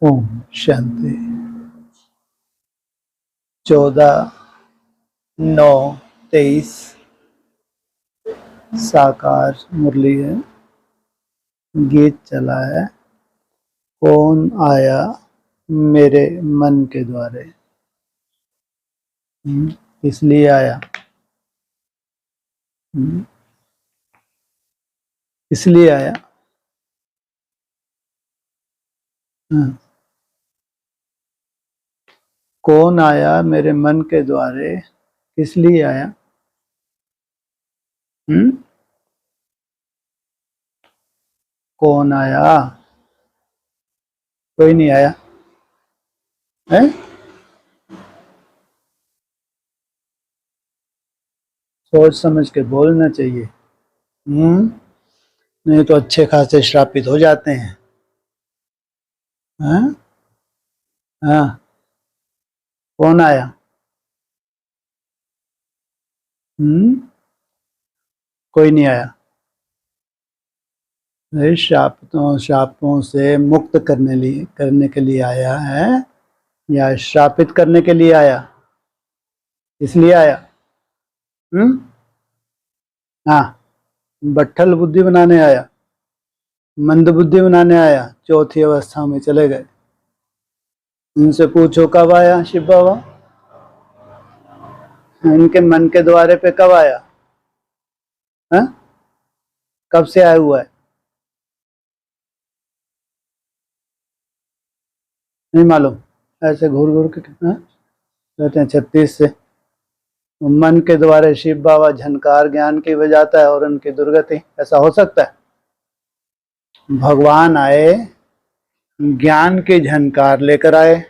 ओम शांति। 14/9/23 साकार मुरली है। गीत चला है, कौन आया मेरे मन के द्वारे। इसलिए आया, इसलिए आया। कौन आया मेरे मन के द्वारे, किस लिए आया? कौन आया? कोई नहीं आया है? सोच समझ के बोलना चाहिए। नहीं तो अच्छे खासे श्रापित हो जाते हैं। हाँ? हाँ, कौन आया? कोई नहीं आया। शापों से मुक्त करने के लिए आया है या श्रापित करने के लिए आया? इसलिए आया। हाँ, बट्ठल बुद्धि बनाने आया, मंद बुद्धि बनाने आया। चौथी अवस्था में चले गए। इनसे पूछो कब आया शिव बाबा? इनके मन के द्वारे पे कब आया? है? कब से आया हुआ है? नहीं मालूम। ऐसे घूर घूर के कहते हैं 36 से। मन के द्वारे शिव बाबा झनकार ज्ञान की बजाता है और उनकी दुर्गति। ऐसा हो सकता है? भगवान आए, ज्ञान की झनकार लेकर आए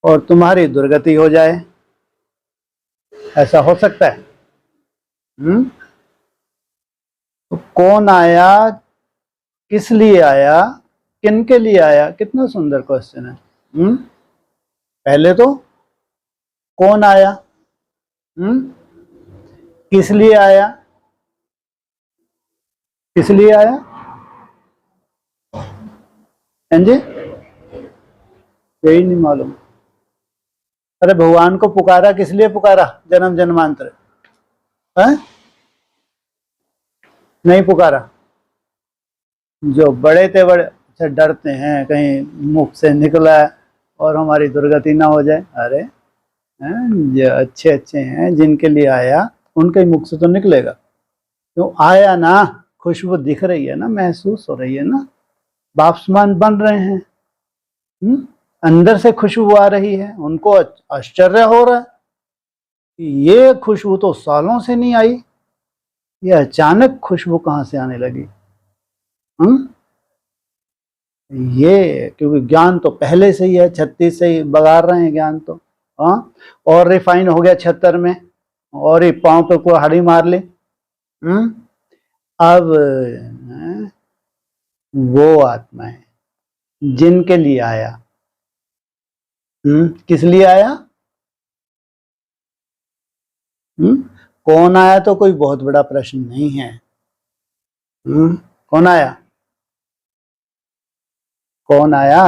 और तुम्हारी दुर्गति हो जाए। ऐसा हो सकता है? तो कौन आया, किस लिए आया, किन के लिए आया? कितना सुंदर क्वेश्चन है। पहले तो कौन आया, किस लिए आया, किस लिए आया? जी, यही नहीं मालूम। अरे भगवान को पुकारा किस लिए पुकारा? जन्म जन्मांतर है? नहीं पुकारा। जो बड़े थे बड़े से डरते हैं कहीं मुख से निकला है और हमारी दुर्गति ना हो जाए। अरे जो अच्छे अच्छे हैं जिनके लिए आया उनके मुख से तो निकलेगा। क्यों आया ना? खुशबू दिख रही है ना, महसूस हो रही है ना, बापसमान बन रहे हैं। अंदर से खुशबू आ रही है। उनको आश्चर्य हो रहा है, ये खुशबू तो सालों से नहीं आई, ये अचानक खुशबू कहाँ से आने लगी? ये क्योंकि ज्ञान तो पहले से ही है, 36 से ही बगार रहे हैं ज्ञान तो। हाँ, और रिफाइन हो गया 76 में, और ये पांव पे कोई हड़ी मार ले। अब वो आत्मा है जिनके लिए आया। किस लिए आया? कौन आया तो कोई बहुत बड़ा प्रश्न नहीं है। कौन आया? कौन आया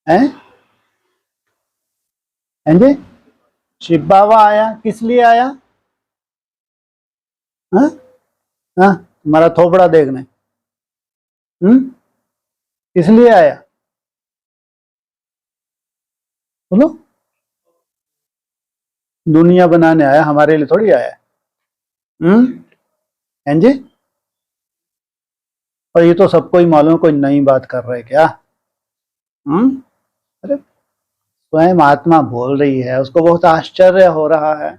है? जी, शिव बाबा आया। किस लिए आया? हाँ, तुम्हारा थोपड़ा देखने। किस लिए आया बोलो? दुनिया बनाने आया, हमारे लिए थोड़ी आया। जी, और ये तो सबको ही मालूम है, कोई नई बात कर रहे क्या? अरे स्वयं आत्मा बोल रही है, उसको बहुत आश्चर्य हो रहा है।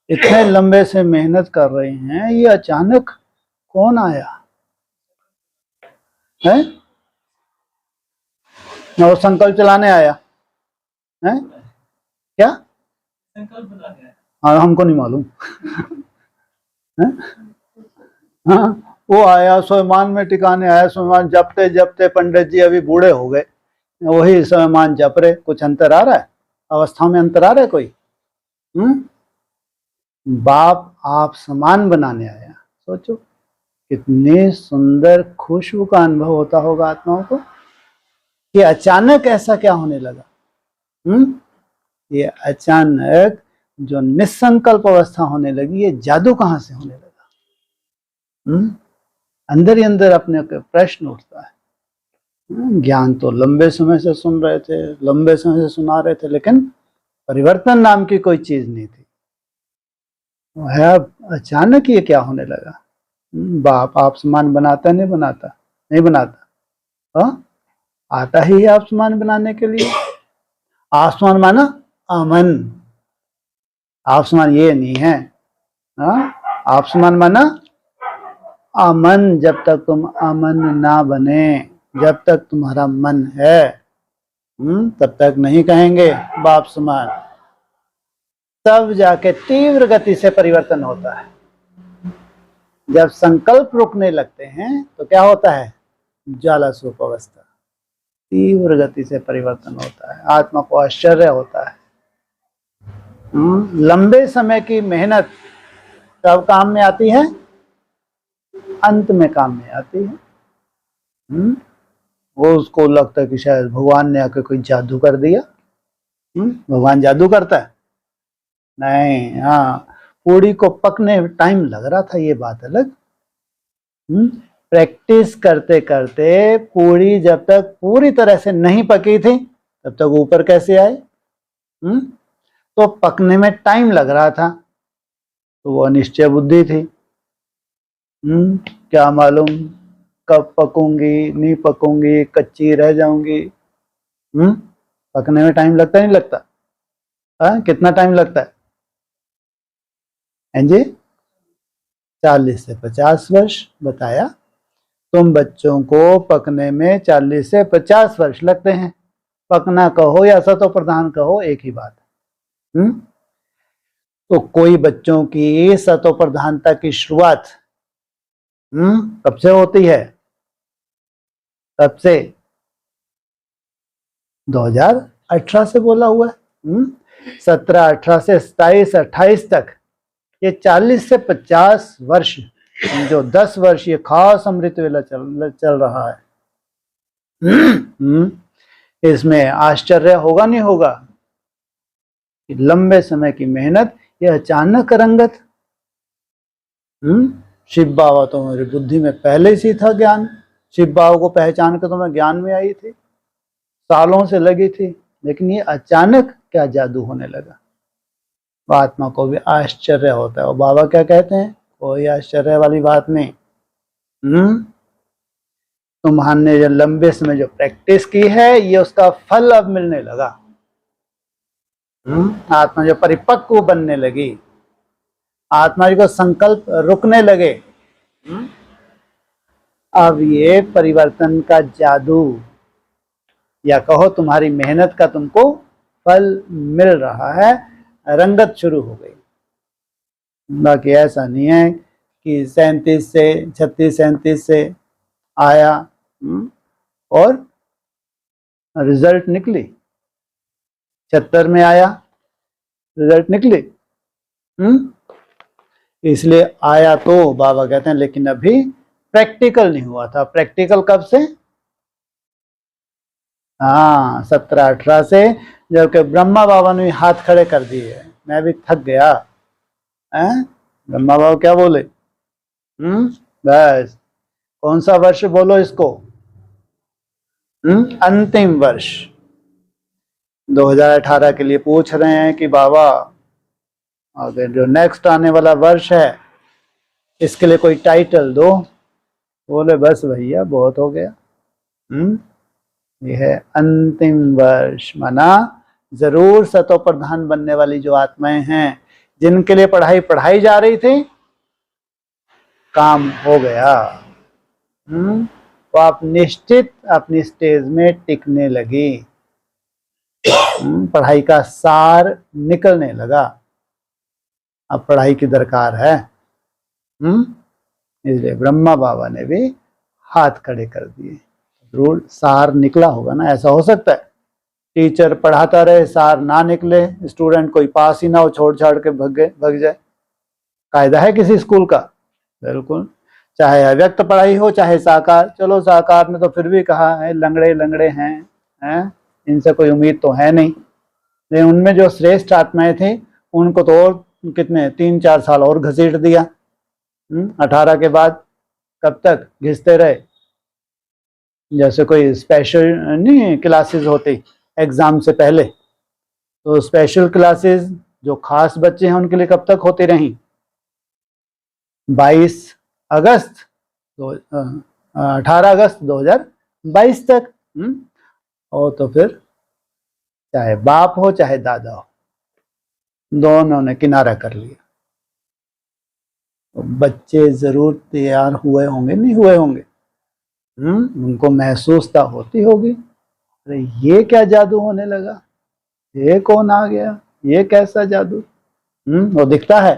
इतने लंबे से मेहनत कर रहे हैं, ये अचानक कौन आया है? और संकल्प चलाने आया है क्या? संकल्प बनाने आया। हाँ, हमको नहीं मालूम। हाँ, वो आया स्वयमान में टिकाने आया। स्वयमान जपते जपते पंडित जी अभी बूढ़े हो गए, वही स्वयमान जप रहे। कुछ अंतर आ रहा है? अवस्था में अंतर आ रहा है कोई? बाप आप समान बनाने आया। सोचो कितनी सुंदर खुशबू का अनुभव होता होगा आत्माओं को कि अचानक ऐसा क्या होने लगा। ये अचानक जो निसंकल्प अवस्था होने लगी, ये जादू कहां से होने लगा। अंदर ही अंदर अपने प्रश्न उठता है। ज्ञान तो लंबे समय से सुन रहे थे, लंबे समय से सुना रहे थे, लेकिन परिवर्तन नाम की कोई चीज नहीं थी। है अब अचानक ये क्या होने लगा। बाप आप सामान बनाता नहीं बनाता, नहीं बनाता, आता ही आप सामान बनाने के लिए। आसमान माना अमन, आसमान ये नहीं है। आसमान माना अमन। जब तक तुम अमन ना बने, जब तक तुम्हारा मन है, तब तक नहीं कहेंगे बाप समान। तब जाके तीव्र गति से परिवर्तन होता है। जब संकल्प रुकने लगते हैं तो क्या होता है, ज्वाला स्वरूप अवस्था, तीव्र गति से परिवर्तन होता है। आत्मा को आश्चर्य होता है। लंबे समय की मेहनत कब काम में आती है, अंत में काम में आती है। वो उसको लगता है कि शायद भगवान ने आके कोई जादू कर दिया। भगवान जादू करता है नहीं। हाँ, पूड़ी को पकने टाइम लग रहा था, ये बात अलग। प्रैक्टिस करते करते पूड़ी जब तक पूरी तरह से नहीं पकी थी, तब तक ऊपर कैसे आए। तो पकने में टाइम लग रहा था, तो वो अनिश्चय बुद्धि थी। क्या मालूम कब पकूंगी, नहीं पकूंगी, कच्ची रह जाऊंगी। पकने में टाइम लगता नहीं लगता? कितना टाइम लगता है जी? 40 से 50 वर्ष बताया। तुम बच्चों को पकने में 40 से 50 वर्ष लगते हैं। पकना कहो या सतो प्रधान कहो, एक ही बात है। तो कोई बच्चों की सतो प्रधानता की शुरुआत कब से होती है? तब से 2018 से बोला हुआ है। 17, 18 से 27, 28 तक ये 40 से 50 वर्ष, जो 10 वर्ष ये खास अमृत वेला चल रहा है। इसमें आश्चर्य होगा नहीं होगा कि लंबे समय की मेहनत ये अचानक रंगत। शिव बाबा तो मेरी बुद्धि में पहले से था ज्ञान। शिव बाबा को पहचान कर तो मैं ज्ञान में आई थी, सालों से लगी थी, लेकिन ये अचानक क्या जादू होने लगा। आत्मा को भी आश्चर्य होता है। और बाबा क्या कहते हैं, कोई आश्चर्य वाली बात नहीं। तुम्हारे जो लंबे समय जो प्रैक्टिस की है, ये उसका फल अब मिलने लगा। आत्मा जो परिपक्व बनने लगी, आत्मा जी को संकल्प रुकने लगे, अब ये परिवर्तन का जादू या कहो तुम्हारी मेहनत का तुमको फल मिल रहा है, रंगत शुरू हो गई। बाकी ऐसा नहीं है कि 37 से 36 37 से आया और रिजल्ट निकली, 76 में आया रिजल्ट निकली। इसलिए आया तो बाबा कहते हैं, लेकिन अभी प्रैक्टिकल नहीं हुआ था। प्रैक्टिकल कब से? 17, 18 से, जबकि ब्रह्मा बाबा ने हाथ खड़े कर दिए। मैं भी थक गया। ब्रह्मा बाबा क्या बोले? बस कौन सा वर्ष बोलो इसको? अंतिम वर्ष 2018 के लिए पूछ रहे हैं कि बाबा अगर जो नेक्स्ट आने वाला वर्ष है इसके लिए कोई टाइटल दो। बोले बस भैया बहुत हो गया। यह है अंतिम वर्ष, माना जरूर सतो प्रधान बनने वाली जो आत्माएं हैं, जिनके लिए पढ़ाई पढ़ाई जा रही थी, काम हो गया। तो आप निश्चित अपनी स्टेज में टिकने लगी। पढ़ाई का सार निकलने लगा। अब पढ़ाई की दरकार है। इसलिए ब्रह्मा बाबा ने भी हाथ खड़े कर दिए। जरूर सार निकला होगा ना। ऐसा हो सकता है टीचर पढ़ाता रहे, सार ना निकले, स्टूडेंट कोई पास ही ना हो, छोड़ छाड़ के भग जाए। कायदा है किसी स्कूल का? बिल्कुल। चाहे अव्यक्त पढ़ाई हो चाहे साकार। चलो साकार में तो फिर भी कहा है लंगड़े लंगड़े हैं, इनसे कोई उम्मीद तो है नहीं। लेकिन उनमें जो श्रेष्ठ आत्माएं थी उनको तो और कितने 3-4 साल और घसीट दिया। 18 के बाद कब तक घिसते रहे। जैसे कोई स्पेशल नहीं क्लासेस होती एग्जाम से पहले, तो स्पेशल क्लासेस जो खास बच्चे हैं उनके लिए कब तक होती रही, 18 अगस्त 2022 तक। और तो फिर चाहे बाप हो चाहे दादा हो, दोनों ने किनारा कर लिया। तो बच्चे जरूर तैयार हुए होंगे, नहीं हुए होंगे, उनको महसूसता होती होगी, अरे ये क्या जादू होने लगा, ये कौन आ गया, ये कैसा जादू। वो दिखता है,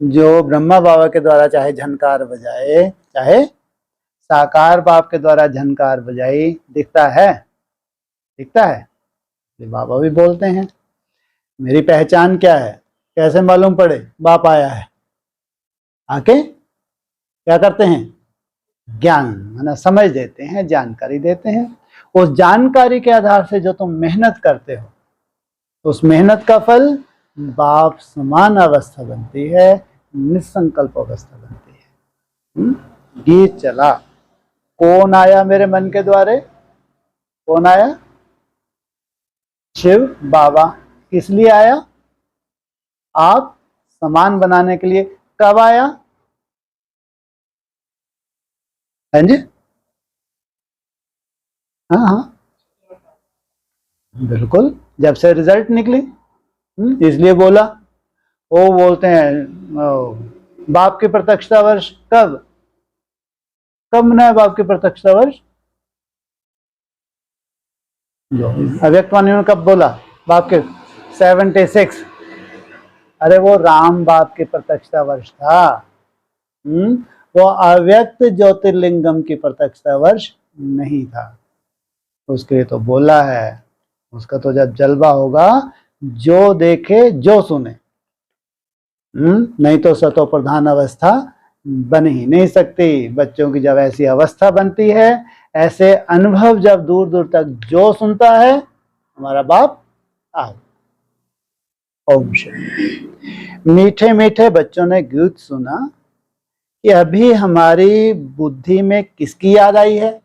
जो ब्रह्मा बाबा के द्वारा चाहे झनकार बजाए, चाहे साकार बाप के द्वारा झनकार बजाई, दिखता है, दिखता है। बाबा भी बोलते हैं मेरी पहचान क्या है, कैसे मालूम पड़े, बाप आया है। आके क्या करते हैं, ज्ञान माना समझ देते हैं, जानकारी देते हैं। उस जानकारी के आधार से जो तुम मेहनत करते हो, उस मेहनत का फल बाप समान अवस्था बनती है, निसंकल्प अवस्था बनती है। गीत चला, कौन आया मेरे मन के द्वारे, कौन आया, शिव बाबा। किस लिए आया, आप समान बनाने के लिए। कब आया, हाँ जी, हाँ बिल्कुल, जब से रिजल्ट निकली, इसलिए बोला। वो बोलते हैं बाप की प्रत्यक्षता वर्ष कब, कब मनाया बाप की प्रत्यक्षता वर्ष, अव्यक्तवाणी में कब बोला बाप के 76। अरे वो राम बाप की प्रत्यक्षता वर्ष था, वो अव्यक्त ज्योतिर्लिंगम की प्रत्यक्षता वर्ष नहीं था। उसके लिए तो बोला है, उसका तो जब जलवा होगा, जो देखे जो सुने, नहीं तो सतो प्रधान अवस्था बन ही नहीं सकती। बच्चों की जब ऐसी अवस्था बनती है, ऐसे अनुभव जब दूर दूर तक जो सुनता है, हमारा बाप आ। ओम शांति। मीठे मीठे बच्चों ने गीत सुना कि अभी हमारी बुद्धि में किसकी याद आई है।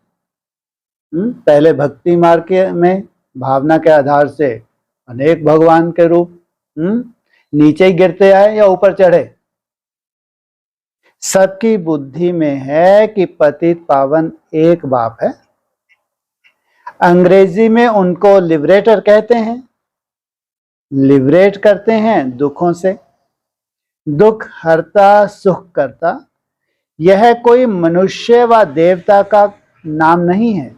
पहले भक्ति मार्ग में भावना के आधार से अनेक भगवान के रूप नीचे ही गिरते आए या ऊपर चढ़े। सबकी बुद्धि में है कि पतित पावन एक बाप है। अंग्रेजी में उनको लिबरेटर कहते हैं, लिबरेट करते हैं दुखों से, दुख हरता सुख करता। यह कोई मनुष्य व देवता का नाम नहीं है।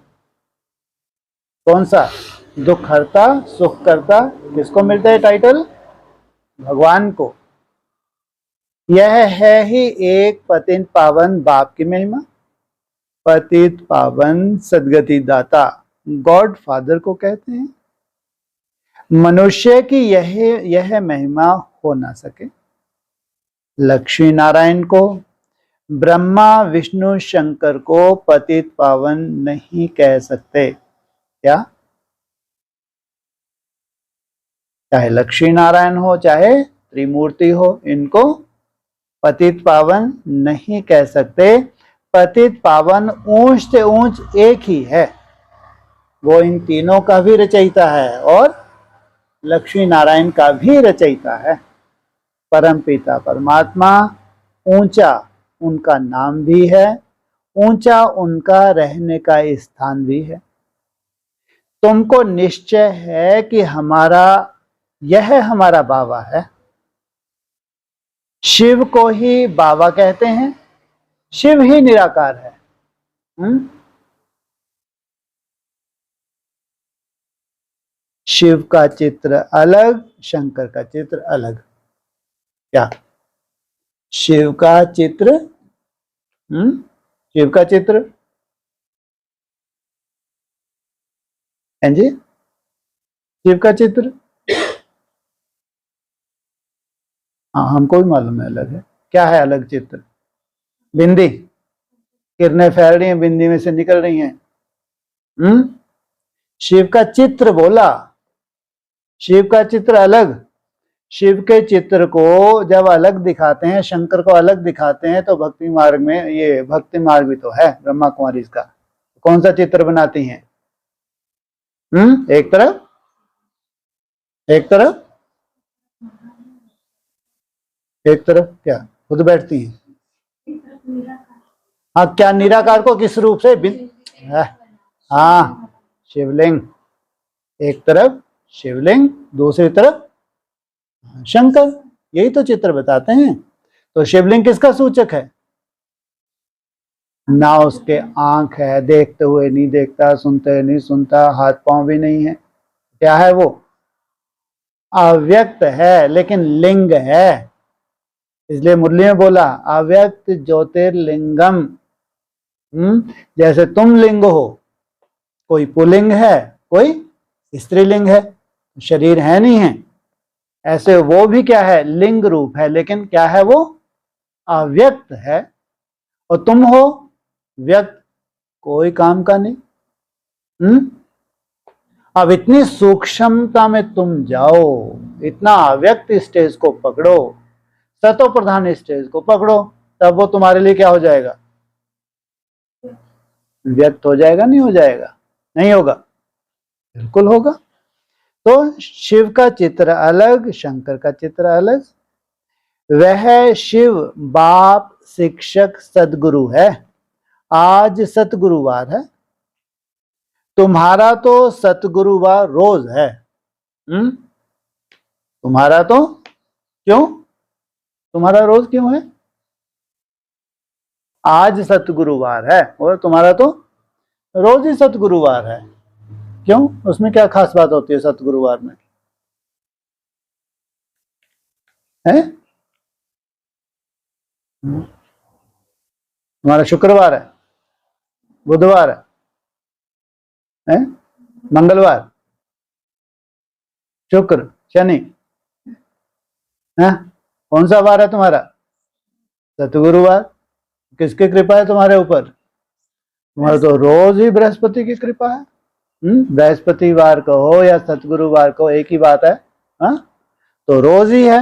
कौन सा, दुख हरता सुख करता, किसको मिलता है टाइटल, भगवान को। यह है ही एक पतित पावन बाप की महिमा। पतित पावन सदगति दाता गॉड फादर को कहते हैं। मनुष्य की यह महिमा हो ना सके। लक्ष्मी नारायण को, ब्रह्मा विष्णु शंकर को पतित पावन नहीं कह सकते। क्या, चाहे लक्ष्मी नारायण हो चाहे त्रिमूर्ति हो, इनको पतित पावन नहीं कह सकते। पतित पावन ऊंच से ऊंच एक ही है, वो इन तीनों का भी रचयिता है और लक्ष्मी नारायण का भी रचयिता है। परम पिता परमात्मा, ऊंचा उनका नाम भी है, ऊंचा उनका रहने का स्थान भी है। तुमको निश्चय है कि यह हमारा बाबा है। शिव को ही बाबा कहते हैं, शिव ही निराकार है। शिव का चित्र अलग, शंकर का चित्र अलग। क्या, शिव का चित्र, शिव का चित्र, हैं जी, शिव का चित्र, हाँ हमको भी मालूम है अलग है। क्या है अलग चित्र, बिंदी, किरणें फैल रही हैं, बिंदी में से निकल रही हैं। शिव का चित्र बोला, शिव का चित्र अलग। शिव के चित्र को जब अलग दिखाते हैं, शंकर को अलग दिखाते हैं, तो भक्ति मार्ग में, ये भक्ति मार्ग भी तो है ब्रह्मा कुमारी का, कौन सा चित्र बनाती हैं? एक तरफ, एक तरफ, एक तरफ क्या खुद बैठती हैं? हाँ, क्या निराकार को किस रूप से? हाँ, शिवलिंग, एक तरफ शिवलिंग, दूसरी तरफ शंकर, यही तो चित्र बताते हैं। तो शिवलिंग किसका सूचक है? ना उसके आंख है, देखते हुए नहीं देखता, सुनते हुए नहीं सुनता, हाथ पांव भी नहीं है, क्या है वो? अव्यक्त है, लेकिन लिंग है। इसलिए मुरली में बोला अव्यक्त ज्योतिर्लिंगम। जैसे तुम लिंग हो, कोई पुल्लिंग है, कोई स्त्रीलिंग है, शरीर है नहीं है, ऐसे वो भी क्या है? लिंग रूप है, लेकिन क्या है वो? अव्यक्त है। और तुम हो व्यक्त, कोई काम का नहीं। अब इतनी सूक्ष्मता में तुम जाओ, इतना अव्यक्त स्टेज को पकड़ो, सतो प्रधान स्टेज को पकड़ो, तब वो तुम्हारे लिए क्या हो जाएगा? व्यक्त हो जाएगा। नहीं हो जाएगा? नहीं होगा, बिल्कुल होगा। तो शिव का चित्र अलग, शंकर का चित्र अलग। वह शिव बाप, शिक्षक, सदगुरु है। आज सतगुरुवार है, तुम्हारा तो सतगुरुवार रोज है। तुम्हारा तो क्यों? तुम्हारा रोज क्यों है? आज सतगुरुवार है और तुम्हारा तो रोज ही सतगुरुवार है। क्यों? उसमें क्या खास बात होती है सतगुरुवार में? है? तुम्हारा शुक्रवार है, बुधवार है, मंगलवार, शुक्र, शनि है? कौन सा वार है तुम्हारा? सतगुरुवार। किसकी कृपा है तुम्हारे ऊपर? तुम्हारा तो रोज ही बृहस्पति की कृपा है। बृहस्पतिवार को हो या सतगुरुवार को, एक ही बात है। तो रोज ही है।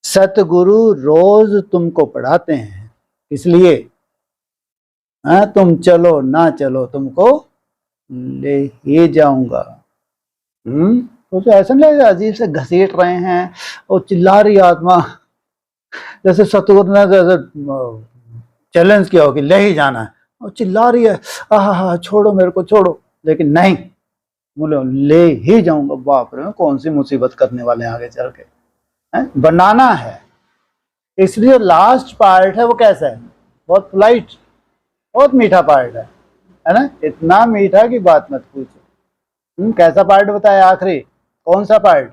सतगुरु रोज तुमको पढ़ाते हैं, इसलिए तुम चलो ना चलो, तुमको ले ही जाऊंगा। तो ऐसा नहीं लगेगा अजीब से घसीट रहे हैं और चिल्ला रही आत्मा, जैसे सतगुरु ने चैलेंज किया हो कि ले ही जाना है, और चिल्ला रही है, आहा छोड़ो मेरे को, छोड़ो। लेकिन नहीं, बोले ले ही जाऊंगा। बाप रे, कौन सी मुसीबत करने वाले हैं आगे चल के। बनाना है। इसलिए लास्ट पार्ट है वो कैसा है? बहुत पोलाइट, बहुत मीठा पार्ट है ना? इतना मीठा की बात मत पूछो। कैसा पार्ट बताया आखिरी? कौन सा पार्ट?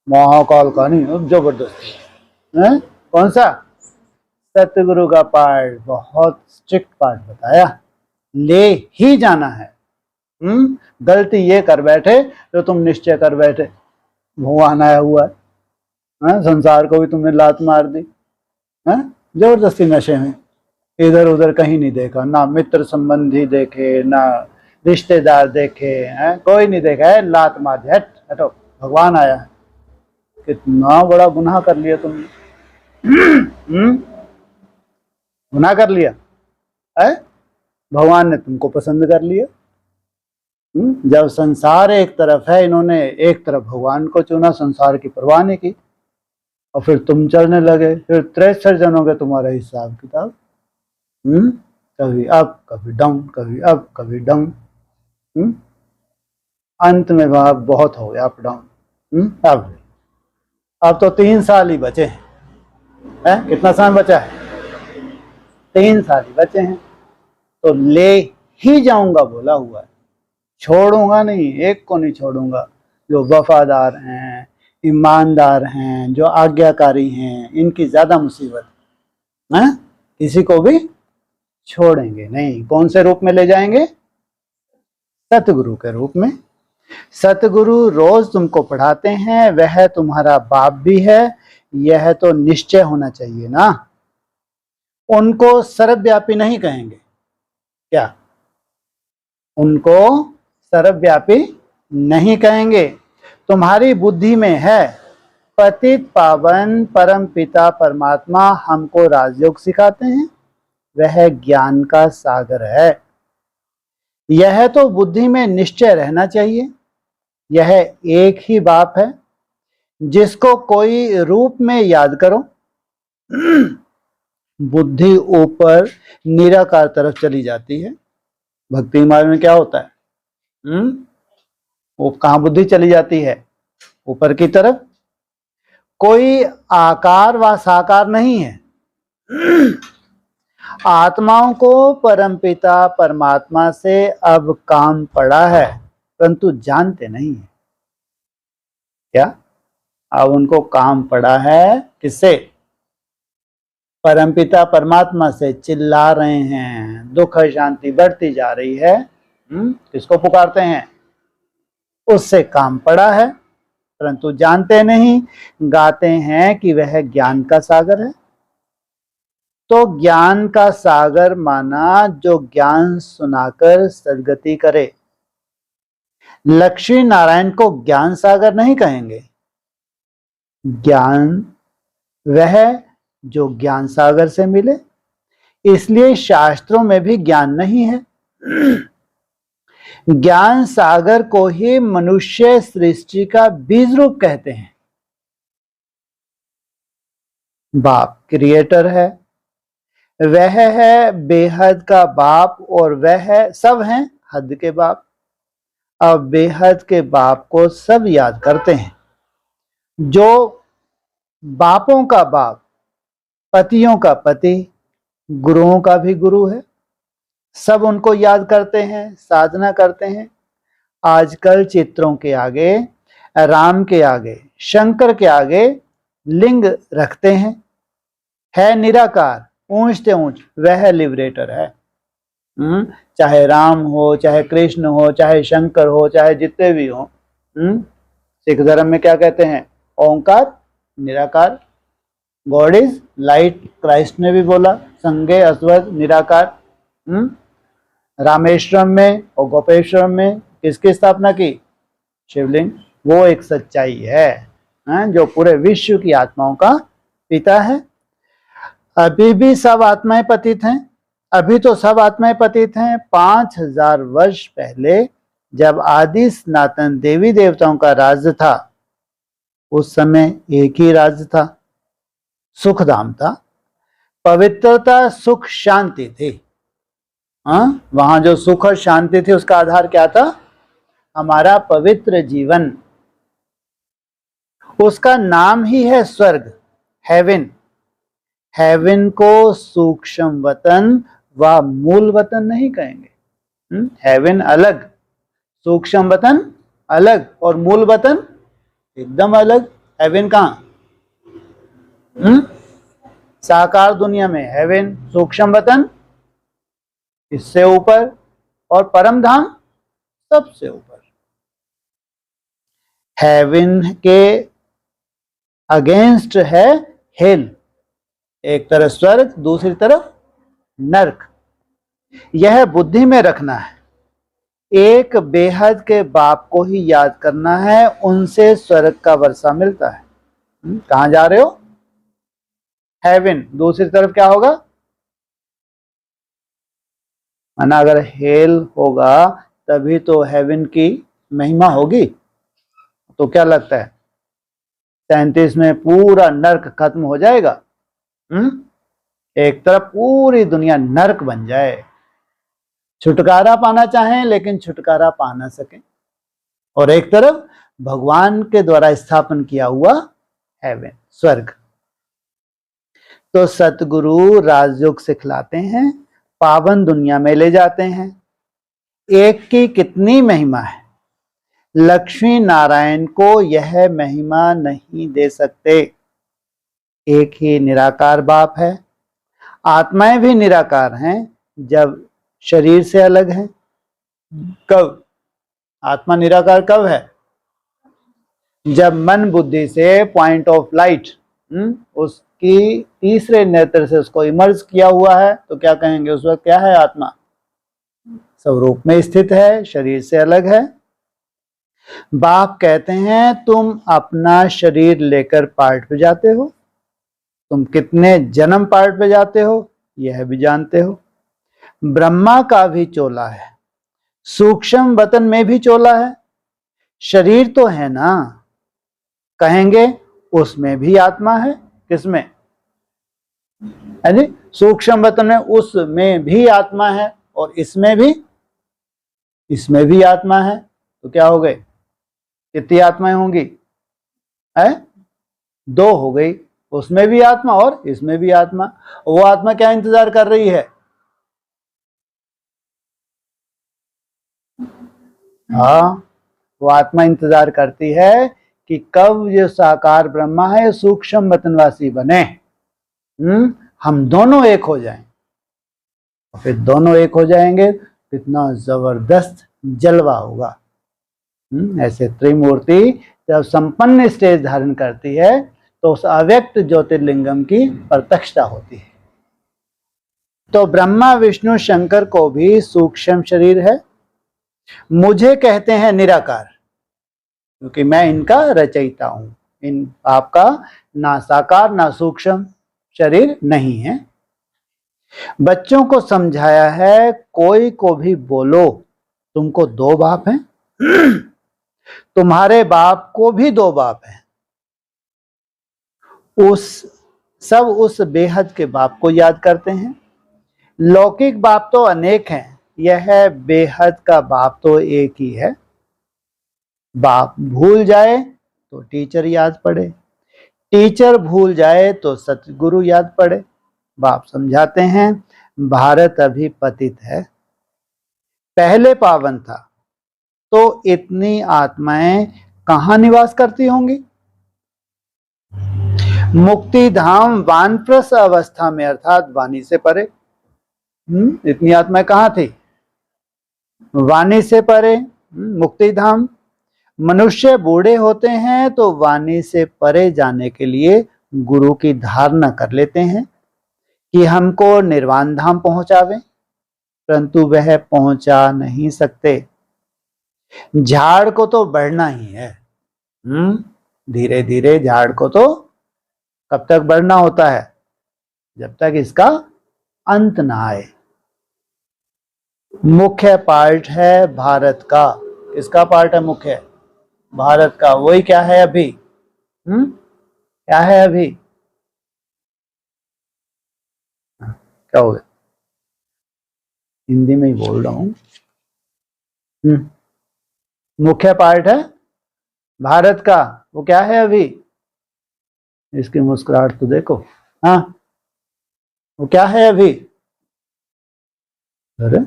महाकाल का नहीं, जबरदस्ती है। कौन सा? सतगुरु का पार्ट, बहुत स्ट्रिक्ट पार्ट बताया। ले ही जाना है। गलती ये कर बैठे जो तुम निश्चय कर बैठे, भगवान आया हुआ है, संसार को भी तुमने लात मार दी, जबरदस्ती नशे में, इधर उधर कहीं नहीं देखा, ना मित्र संबंधी देखे, ना रिश्तेदार देखे, कोई नहीं देखा है, लात मार दी, हटो भगवान आया है। कितना बड़ा गुनाह कर लिया तुमने। गुनाह कर लिया है, भगवान ने तुमको पसंद कर लिया। जब संसार एक तरफ है, इन्होंने एक तरफ भगवान को चुना, संसार की परवाह नहीं की, और फिर तुम चलने लगे, फिर 63 जनोगे तुम्हारा हिसाब किताब। कभी अप कभी डाउन, कभी अप कभी डाउन। अंत में भाग बहुत हो गया अप डाउन। अब तो 3 साल ही बचे हैं। कितना समय बचा है? 3 साल ही बचे हैं। तो ले ही जाऊंगा बोला हुआ है, छोड़ूंगा नहीं, एक को नहीं छोड़ूंगा। जो वफादार हैं, ईमानदार हैं, जो आज्ञाकारी हैं, इनकी ज्यादा मुसीबत है। किसी को भी छोड़ेंगे नहीं। कौन से रूप में ले जाएंगे? सतगुरु के रूप में। सतगुरु रोज तुमको पढ़ाते हैं, वह तुम्हारा बाप भी है, यह तो निश्चय होना चाहिए ना। उनको सर्वव्यापी नहीं कहेंगे क्या? उनको सर्वव्यापी नहीं कहेंगे। तुम्हारी बुद्धि में है पतित पावन परम पिता परमात्मा हमको राजयोग सिखाते हैं, वह ज्ञान का सागर है। यह तो बुद्धि में निश्चय रहना चाहिए। यह एक ही बाप है जिसको कोई रूप में याद करो। बुद्धि ऊपर निराकार तरफ चली जाती है। भक्ति मार्ग में क्या होता है? वो कहाँ बुद्धि चली जाती है? ऊपर की तरफ। कोई आकार व साकार नहीं है। आत्माओं को परमपिता परमात्मा से अब काम पड़ा है, परंतु जानते नहीं है। क्या? अब उनको काम पड़ा है किससे? परमपिता परमात्मा से। चिल्ला रहे हैं, दुख शांति बढ़ती जा रही है। किसको पुकारते हैं? उससे काम पड़ा है, परंतु जानते नहीं। गाते हैं कि वह ज्ञान का सागर है। तो ज्ञान का सागर माना जो ज्ञान सुनाकर सदगति करे। लक्ष्मी नारायण को ज्ञान सागर नहीं कहेंगे। ज्ञान वह जो ज्ञान सागर से मिले, इसलिए शास्त्रों में भी ज्ञान नहीं है। ज्ञान सागर को ही मनुष्य सृष्टि का बीज रूप कहते हैं। बाप क्रिएटर है, वह है बेहद का बाप, और वह सब हैं हद के बाप। अब बेहद के बाप को सब याद करते हैं, जो बापों का बाप, पतियों का पति, गुरुओं का भी गुरु है। सब उनको याद करते हैं, साधना करते हैं। आजकल चित्रों के आगे, राम के आगे, शंकर के आगे लिंग रखते हैं। है निराकार, ऊंच से ऊंच, वह लिबरेटर है। चाहे राम हो, चाहे कृष्ण हो, चाहे शंकर हो, चाहे जितने भी हो। सिख धर्म में क्या कहते हैं? ओंकार निराकार, गॉड इज लाइट। क्राइस्ट ने भी बोला संगे अस्वद निराकार। रामेश्वरम में और गोपेश्वरम में किसकी स्थापना की? शिवलिंग। वो एक सच्चाई है जो पूरे विश्व की आत्माओं का पिता है। अभी भी सब आत्माएं पतित हैं। अभी तो सब आत्माएं पतित हैं। 5000 वर्ष पहले जब आदि सनातन देवी देवताओं का राज्य था, उस समय एक ही राज्य था, सुखधाम था। पवित्रता, सुख, शांति थी। वहां जो सुख और शांति थी, उसका आधार क्या था? हमारा पवित्र जीवन। उसका नाम ही है स्वर्ग, हेवन। हेवन को सूक्ष्म वतन व मूल वतन नहीं कहेंगे। हेवन अलग, सूक्ष्म वतन अलग, और मूल वतन एकदम अलग। हेवन कहाँ? साकार दुनिया में हेवन, सूक्ष्म वतन इससे ऊपर, और परम धाम सबसे ऊपर। हेवन के अगेंस्ट है हेल। एक तरफ स्वर्ग, दूसरी तरफ नरक। यह बुद्धि में रखना है। एक बेहद के बाप को ही याद करना है, उनसे स्वर्ग का वर्षा मिलता है। कहां जा रहे हो? हेवन। दूसरी तरफ क्या होगा? माना अगर हेल होगा तभी तो हेवन की महिमा होगी। तो क्या लगता है 37 में पूरा नर्क खत्म हो जाएगा? एक तरफ पूरी दुनिया नर्क बन जाए। छुटकारा पाना चाहें लेकिन छुटकारा पा ना सके, और एक तरफ भगवान के द्वारा स्थापन किया हुआ हेवन, स्वर्ग। तो सतगुरु राजयोग सिखलाते हैं, पावन दुनिया में ले जाते हैं। एक की कितनी महिमा है। लक्ष्मी नारायण को यह महिमा नहीं दे सकते। एक ही निराकार बाप है। आत्माएं भी निराकार हैं जब शरीर से अलग हैं। कब आत्मा निराकार कब है? जब मन बुद्धि से पॉइंट ऑफ लाइट उसकी तीसरे नेत्र से उसको इमर्ज किया हुआ है, तो क्या कहेंगे उस वक्त क्या है? आत्मा स्वरूप में स्थित है, शरीर से अलग है। बाप कहते हैं तुम अपना शरीर लेकर पार्ट पे जाते हो, तुम कितने जन्म पार्ट पे जाते हो यह भी जानते हो। ब्रह्मा का भी चोला है, सूक्ष्म वतन में भी चोला है, शरीर तो है ना, कहेंगे उसमें भी आत्मा है। किसमें? सूक्ष्म वतन में उसमें भी आत्मा है और इसमें भी आत्मा है। तो क्या हो गए? कितनी आत्माएं होंगी? है 2 हो गई, उसमें भी आत्मा और इसमें भी आत्मा। वो आत्मा क्या इंतजार कर रही है? हाँ, वो आत्मा इंतजार करती है कि कब ये साकार ब्रह्मा है सूक्ष्म वतनवासी बने, हम दोनों एक हो जाएं। फिर दोनों एक हो जाएंगे, कितना जबरदस्त जलवा होगा। ऐसे त्रिमूर्ति जब संपन्न स्टेज धारण करती है तो उस अव्यक्त ज्योतिर्लिंगम की प्रत्यक्षता होती है। तो ब्रह्मा विष्णु शंकर को भी सूक्ष्म शरीर है। मुझे कहते हैं निराकार, क्योंकि मैं इनका रचयिता हूं। इन आपका ना साकार ना सूक्ष्म शरीर नहीं है। बच्चों को समझाया है कोई को भी बोलो तुमको 2 बाप हैं, तुम्हारे बाप को भी 2 बाप हैं। उस बेहद के बाप को याद करते हैं। लौकिक बाप तो अनेक हैं, यह बेहद का बाप तो एक ही है। बाप भूल जाए तो टीचर याद पड़े, टीचर भूल जाए तो सतगुरु याद पड़े। बाप समझाते हैं भारत अभी पतित है, पहले पावन था, तो इतनी आत्माएं कहां निवास करती होंगी? मुक्ति धाम वानप्रस्थ अवस्था में, अर्थात वाणी से परे। इतनी आत्माएं कहां थी? वाणी से परे, मुक्ति धाम। मनुष्य बूढ़े होते हैं तो वाणी से परे जाने के लिए गुरु की धारणा कर लेते हैं कि हमको निर्वाण धाम पहुंचावे, परंतु वह पहुंचा नहीं सकते। झाड़ को तो बढ़ना ही है, धीरे धीरे झाड़ को तो कब तक बढ़ना होता है? जब तक इसका अंत ना आए। मुख्य पार्ट है भारत का। किसका पार्ट है मुख्य? भारत का। वही क्या है अभी? क्या है अभी? क्या हो गया? हिंदी में ही बोल रहा हूं। मुख्य पार्ट है भारत का, वो क्या है अभी? इसकी मुस्कुराहट तो देखो। हाँ, वो क्या है अभी? अरे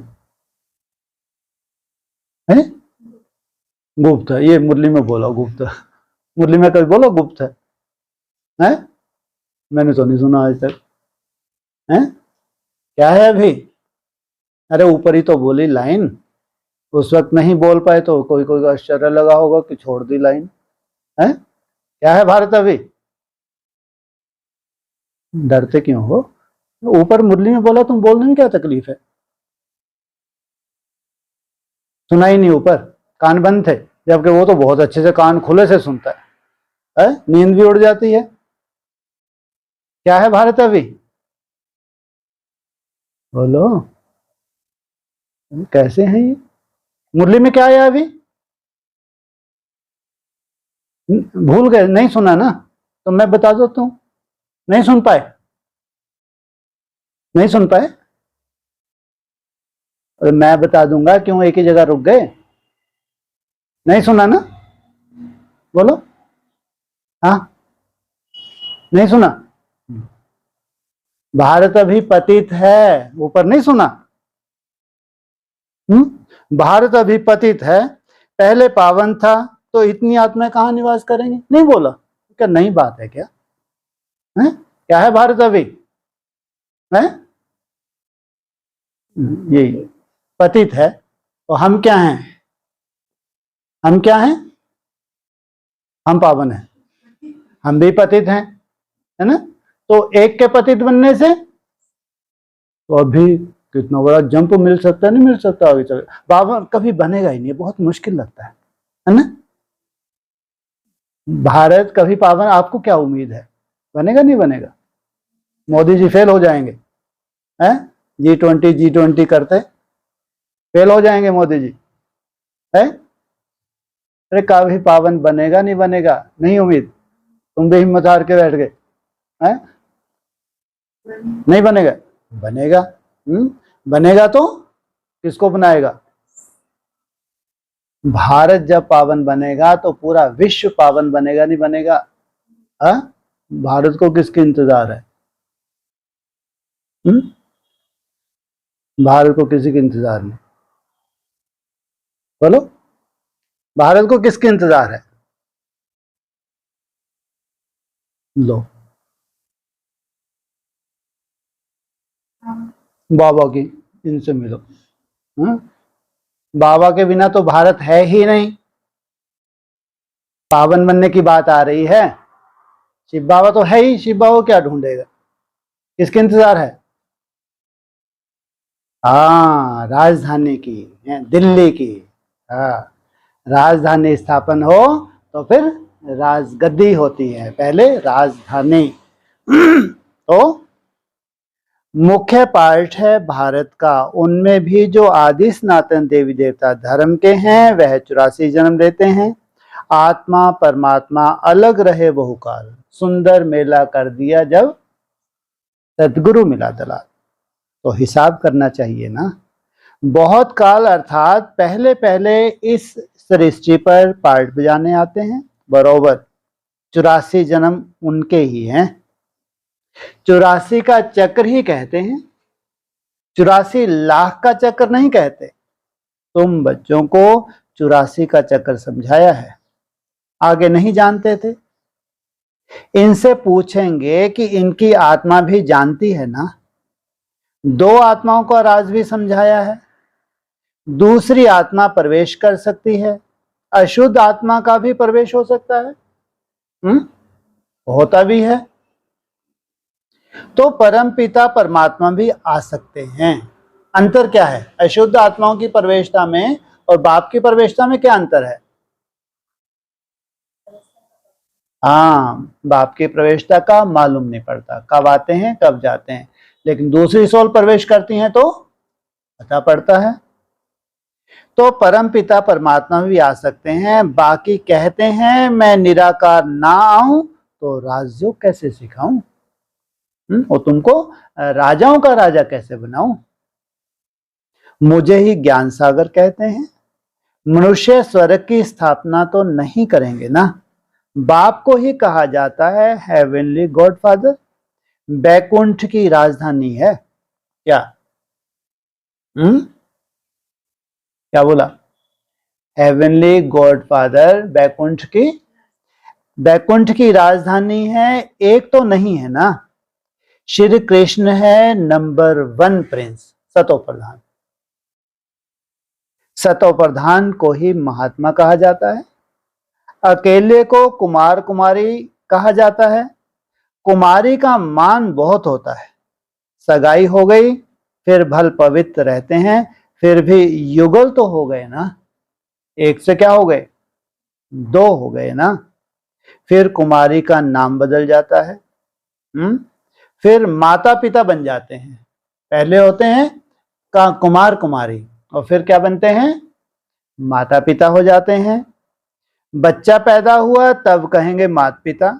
है गुप्त है। ये मुरली में बोला गुप्त। मुरली में कभी बोलो गुप्त है? मैंने तो नहीं सुना आज तक। है क्या है अभी? अरे ऊपर ही तो बोली लाइन, उस वक्त नहीं बोल पाए तो कोई कोई आश्चर्य लगा होगा कि छोड़ दी लाइन। है क्या है भारत अभी? डरते क्यों हो? ऊपर मुरली में बोला, तुम बोलने में क्या तकलीफ है? सुना ही नहीं ऊपर, कान बंद थे, जबकि वो तो बहुत अच्छे से कान खुले से सुनता है? नींद भी उड़ जाती है। क्या है भारत अभी? बोलो कैसे हैं ये? मुरली में क्या है अभी? भूल गए? नहीं सुना ना? तो मैं बता देता हूं। नहीं सुन पाए? नहीं सुन पाए? और मैं बता दूंगा क्यों एक ही जगह रुक गए। नहीं सुना ना? बोलो। हाँ, नहीं सुना? भारत अभी पतित है, ऊपर नहीं सुना? भारत अभी पतित है, पहले पावन था, तो इतनी आत्माएं कहां निवास करेंगे? नहीं बोला क्या? नई बात है क्या? है क्या है भारत अभी? है यही पतित है। तो हम क्या हैं? हम क्या हैं? हम पावन हैं। हम भी पतित हैं, है ना। तो एक के पतित बनने से तो अभी कितना बड़ा जंप मिल सकता है, नहीं मिल सकता आगे चल। पावन कभी बनेगा ही नहीं, बहुत मुश्किल लगता है ना। भारत कभी पावन, आपको क्या उम्मीद है, बनेगा नहीं बनेगा? मोदी जी फेल हो जाएंगे हैं, G20 करते फेल हो जाएंगे मोदी जी है। अरे कभी पावन बनेगा नहीं बनेगा, नहीं उम्मीद, तुम भी हिम्मत हार के बैठ गए हैं। नहीं बनेगा, बनेगा। बनेगा तो किसको बनाएगा? भारत जब पावन बनेगा तो पूरा विश्व पावन बनेगा, नहीं बनेगा? हा? भारत को किसके इंतजार है? भारत को किसी के इंतजार नहीं। बोलो, भारत को किसके इंतजार है? लो, बाबा की, इनसे मिलो। बाबा के बिना तो भारत है ही नहीं। पावन बनने की बात आ रही है, शिव बाबा तो है ही, शिव बाबा क्या ढूंढेगा, किसके इंतजार है? हाँ, राजधानी की, दिल्ली की। हाँ, राजधानी स्थापन हो तो फिर राजगद्दी होती है, पहले राजधानी। तो मुख्य पार्ट है भारत का, उनमें भी जो आदि सनातन देवी देवता धर्म के हैं वह 84 जन्म लेते हैं। आत्मा परमात्मा अलग रहे बहुकाल, सुंदर मेला कर दिया जब सदगुरु मिला दलाल। तो हिसाब करना चाहिए ना, बहुत काल अर्थात पहले पहले इस सृष्टि पर पार्ट बजाने आते हैं, बरोबर 84 जन्म उनके ही हैं। 84 का चक्र ही कहते हैं, 84 लाख का चक्र नहीं कहते। तुम बच्चों को 84 का चक्र समझाया है, आगे नहीं जानते थे। इनसे पूछेंगे कि इनकी आत्मा भी जानती है ना, 2 आत्माओं का राज भी समझाया है। दूसरी आत्मा प्रवेश कर सकती है, अशुद्ध आत्मा का भी प्रवेश हो सकता है, होता भी है। तो परम पिता परमात्मा भी आ सकते हैं। अंतर क्या है अशुद्ध आत्माओं की प्रवेशता में और बाप की प्रवेशता में? क्या अंतर है? हाँ, बाप की प्रवेशता का मालूम नहीं पड़ता, कब आते हैं कब जाते हैं, लेकिन दूसरी सोल प्रवेश करती हैं तो पता पड़ता है। तो परम पिता परमात्मा भी आ सकते हैं। बाकी कहते हैं मैं निराकार ना आऊं तो राजयोग कैसे सिखाऊं, और तुमको राजाओं का राजा कैसे बनाऊं। मुझे ही ज्ञान सागर कहते हैं। मनुष्य स्वर्ग की स्थापना तो नहीं करेंगे ना, बाप को ही कहा जाता है हेवनली गॉडफादर, बैकुंठ की राजधानी है क्या? क्या बोला? हेवनली गॉडफादर बैकुंठ की राजधानी है, एक तो नहीं है ना। श्री कृष्ण है नंबर 1 प्रिंस, सतो प्रधान। सतो प्रधान को ही महात्मा कहा जाता है। अकेले को कुमार कुमारी कहा जाता है। कुमारी का मान बहुत होता है, सगाई हो गई फिर भल पवित्र रहते हैं, फिर भी युगल तो हो गए ना, एक से क्या हो गए, 2 हो गए ना। फिर कुमारी का नाम बदल जाता है, फिर माता पिता बन जाते हैं। पहले होते हैं का कुमार कुमारी और फिर क्या बनते हैं, माता पिता हो जाते हैं। बच्चा पैदा हुआ तब कहेंगे माता पिता,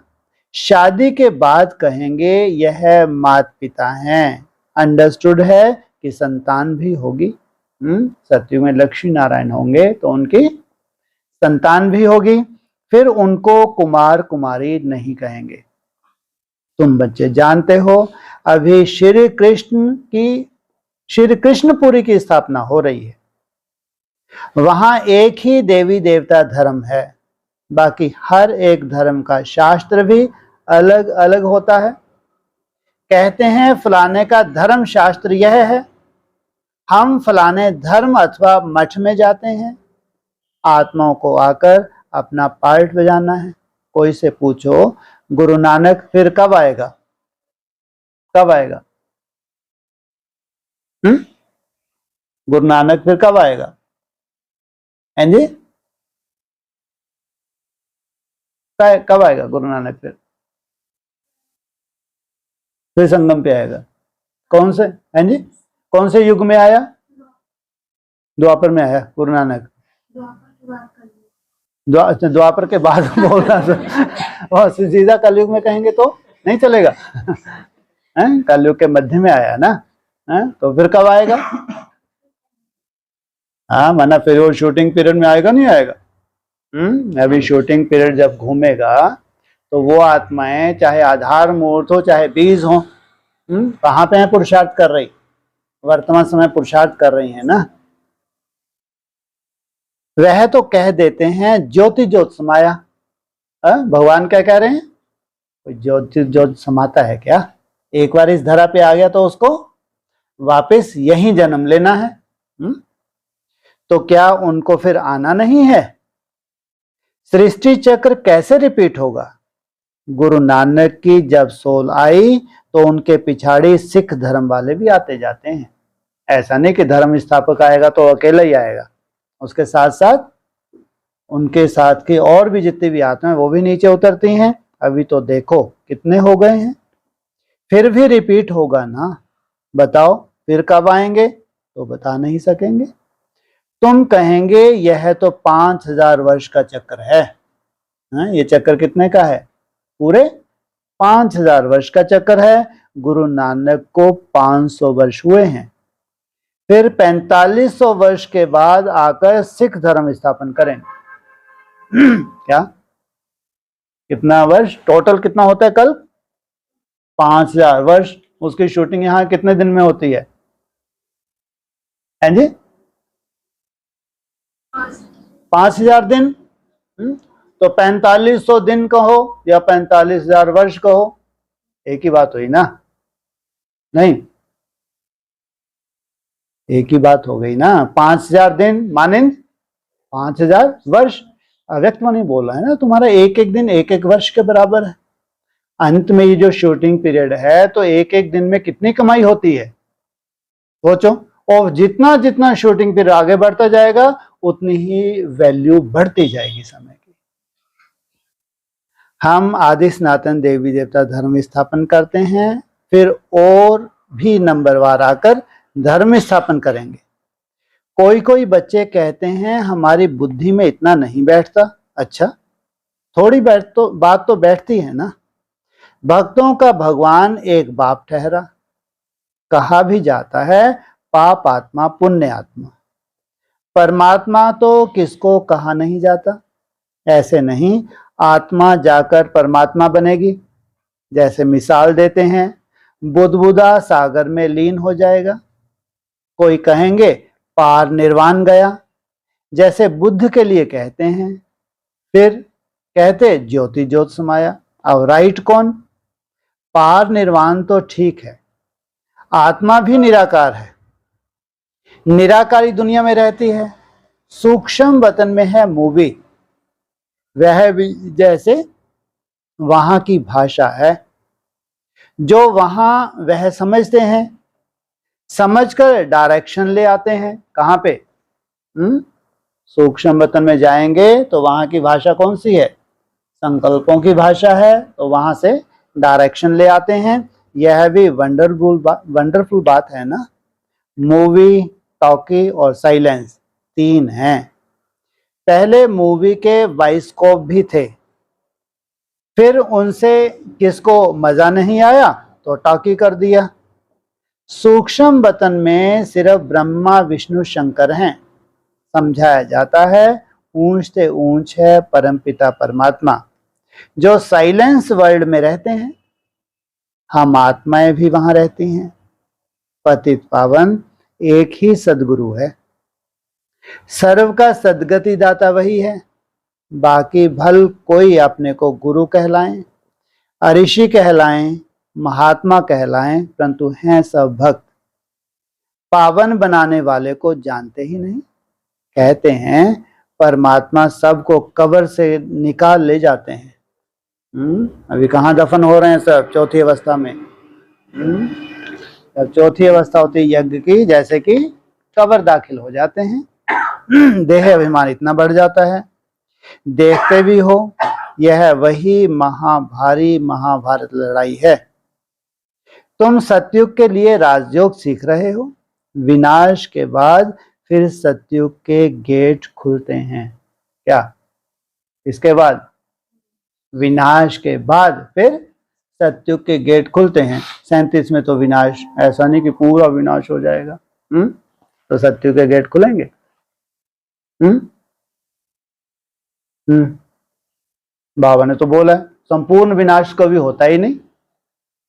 शादी के बाद कहेंगे यह माता पिता हैं। अंडरस्टूड है कि संतान भी होगी, सत्ययुग में लक्ष्मी नारायण होंगे तो उनकी संतान भी होगी, फिर उनको कुमार कुमारी नहीं कहेंगे। तुम बच्चे जानते हो अभी श्री कृष्णपुरी की स्थापना हो रही है, वहां एक ही देवी देवता धर्म है, बाकी हर एक धर्म का शास्त्र भी अलग अलग होता है। कहते हैं फलाने का धर्म शास्त्र यह है, हम फलाने धर्म अथवा मठ में जाते हैं, आत्माओं को आकर अपना पार्ट बजाना है। कोई से पूछो गुरु नानक फिर कब आएगा? कब आएगा? गुरु नानक फिर कब आएगा? हैं जी, कब आएगा गुरु नानक? फिर संगम पे आएगा। कौन से? हैं जी, कौन से युग में आया? द्वापर में आया गुरु नानक। द्वापर के बाद बोलना और सीधा कलयुग में कहेंगे तो नहीं चलेगा। कलयुग के मध्य में आया ना, तो फिर कब आएगा? हाँ, माना फिर वो शूटिंग पीरियड में आएगा, नहीं आएगा? अभी शूटिंग पीरियड जब घूमेगा तो वो आत्माएं चाहे आधार मूर्त हो चाहे बीज हो, कहाँ पे है? पुरुषार्थ कर रही, वर्तमान समय पुरुषार्थ कर रही है ना। वह तो कह देते हैं ज्योति ज्योत समाया। भगवान क्या कह रहे हैं? ज्योति ज्योत समाता है क्या? एक बार इस धरा पे आ गया तो उसको वापस यहीं जन्म लेना है। तो क्या उनको फिर आना नहीं है? सृष्टि चक्र कैसे रिपीट होगा? गुरु नानक की जब सोल आई तो उनके पिछाड़ी सिख धर्म वाले भी आते जाते हैं। ऐसा नहीं कि धर्म स्थापक आएगा तो अकेला ही आएगा, उसके साथ साथ उनके साथ के और भी जितने भी आत्माएं वो भी नीचे उतरती हैं। अभी तो देखो कितने हो गए हैं। फिर भी रिपीट होगा ना, बताओ फिर कब आएंगे? तो बता नहीं सकेंगे। तुम कहेंगे यह तो 5000 वर्ष का चक्र है। ये चक्र कितने का है? पूरे 5000 वर्ष का चक्र है। गुरु नानक को 500 वर्ष हुए हैं। फिर 4500 वर्ष के बाद आकर सिख धर्म स्थापन करेंगे। क्या कितना वर्ष टोटल कितना होता है? कल 5000 वर्ष। उसकी शूटिंग यहां कितने दिन में होती है? हैं जी, 5000 दिन। तो 4500 दिन कहो या 45,000 वर्ष कहो, एक ही बात हुई ना? नहीं, एक ही बात हो गई ना। 5000 दिन मानिंद 5000 वर्ष। अव्यक्त में नहीं बोल रहा है ना, तुम्हारा एक एक दिन एक एक वर्ष के बराबर है। अंत में ये जो शूटिंग पीरियड है तो एक एक दिन में कितनी कमाई होती है सोचो। और जितना जितना शूटिंग पीरियड आगे बढ़ता जाएगा उतनी ही वैल्यू बढ़ती जाएगी समय की। हम आदि सनातन देवी देवता धर्म स्थापन करते हैं, फिर और भी नंबरवार आकर धर्म स्थापन करेंगे। कोई कोई बच्चे कहते हैं हमारी बुद्धि में इतना नहीं बैठता। अच्छा, थोड़ी बात तो बैठती है ना। भक्तों का भगवान एक बाप ठहरा। कहा भी जाता है पाप आत्मा पुण्य आत्मा। परमात्मा तो किसको कहा नहीं जाता। ऐसे नहीं आत्मा जाकर परमात्मा बनेगी। जैसे मिसाल देते हैं, बुदबुदा सागर में लीन हो जाएगा। कोई कहेंगे पार निर्वाण गया, जैसे बुद्ध के लिए कहते हैं। फिर कहते ज्योति ज्योत समाया। अब राइट कौन? पार निर्वाण तो ठीक है, आत्मा भी निराकार है, निराकारी दुनिया में रहती है। सूक्ष्म वतन में है मूवी, वह भी जैसे वहां की भाषा है। जो वहां वह समझते हैं, समझकर डायरेक्शन ले आते हैं। कहां पे? सूक्ष्म वतन में जाएंगे तो वहां की भाषा कौन सी है? संकल्पों की भाषा है, तो वहां से डायरेक्शन ले आते हैं। यह भी वंडरफुल बात है ना। मूवी, टॉकी और साइलेंस 3 हैं। पहले मूवी के बाइस्कोप भी थे, फिर उनसे किसको मजा नहीं आया तो टॉकी कर दिया। सूक्ष्म वतन में सिर्फ ब्रह्मा विष्णु शंकर हैं। समझाया जाता है ऊंच से ऊंच है परमपिता परमात्मा, जो साइलेंस वर्ल्ड में रहते हैं। हम आत्माएं भी वहां रहती हैं। पतित पावन एक ही सदगुरु है। सर्व का सदगति दाता वही है। बाकी भल कोई अपने को गुरु कहलाएं, ऋषि कहलाएं, महात्मा कहलाएं, परंतु हैं सब भक्त। पावन बनाने वाले को जानते ही नहीं। कहते हैं परमात्मा सबको कब्र से निकाल ले जाते हैं, अभी कहाँ दफन हो रहे हैं सब? चौथी अवस्था में। जब चौथी अवस्था होती है यज्ञ की, जैसे कि कब्र दाखिल हो जाते हैं, देह अभिमान इतना बढ़ जाता है। देखते भी हो, यह वही महाभारी महाभारत लड़ाई है। तुम सतयुग के लिए राजयोग सीख रहे हो, विनाश के बाद फिर सतयुग के गेट खुलते हैं। क्या? इसके बाद, विनाश के बाद फिर सतयुग के गेट खुलते हैं। 37 में तो विनाश, ऐसा नहीं कि पूरा विनाश हो जाएगा। तो सतयुग के गेट खुलेंगे। बाबा ने तो बोला है संपूर्ण विनाश कभी होता ही नहीं,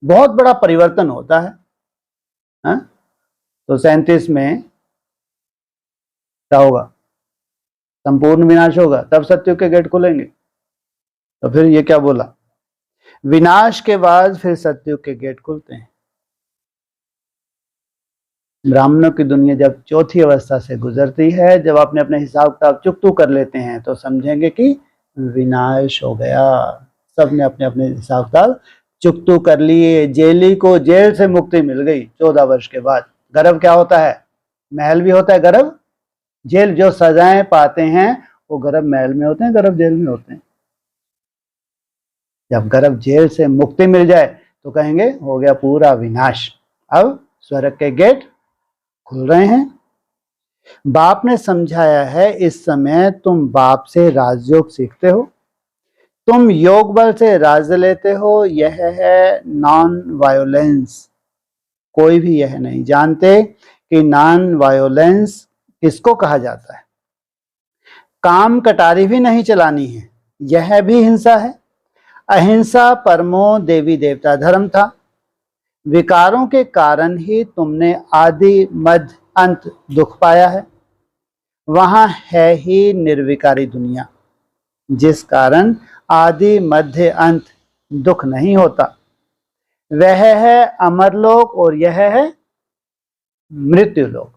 बहुत बड़ा परिवर्तन होता है। तो 37 में क्या होगा? संपूर्ण विनाश होगा, तब सतयुग के गेट खुलेंगे। तो फिर ये क्या बोला? विनाश के बाद फिर सतयुग के गेट खुलते हैं। ब्राह्मणों की दुनिया जब चौथी अवस्था से गुजरती है, जब अपने अपने हिसाब किताब चुकतू कर लेते हैं, तो समझेंगे कि विनाश हो गया। सबने अपने अपने हिसाब किताब चुकतू कर लिए। जेली को जेल से मुक्ति मिल गई 14 वर्ष के बाद। गर्भ क्या होता है? महल भी होता है गर्भ, जेल। जो सजाएं पाते हैं वो गर्भ महल में होते हैं, गर्भ जेल में होते हैं। जब गर्भ जेल से मुक्ति मिल जाए तो कहेंगे हो गया पूरा विनाश, अब स्वर्ग के गेट खुल रहे हैं। बाप ने समझाया है, इस समय तुम बाप से राजयोग सीखते हो, तुम योग बल से राज लेते हो। यह है नॉन वायोलेंस। कोई भी यह नहीं जानते कि नॉन वायोलेंस किसको कहा जाता है। काम कटारी भी नहीं चलानी है, यह भी हिंसा है। अहिंसा परमो देवी देवता धर्म था। विकारों के कारण ही तुमने आदि मध्य अंत दुख पाया है। वहां है ही निर्विकारी दुनिया, जिस कारण आदि मध्य अंत दुख नहीं होता। वह है अमरलोक और यह है मृत्युलोक।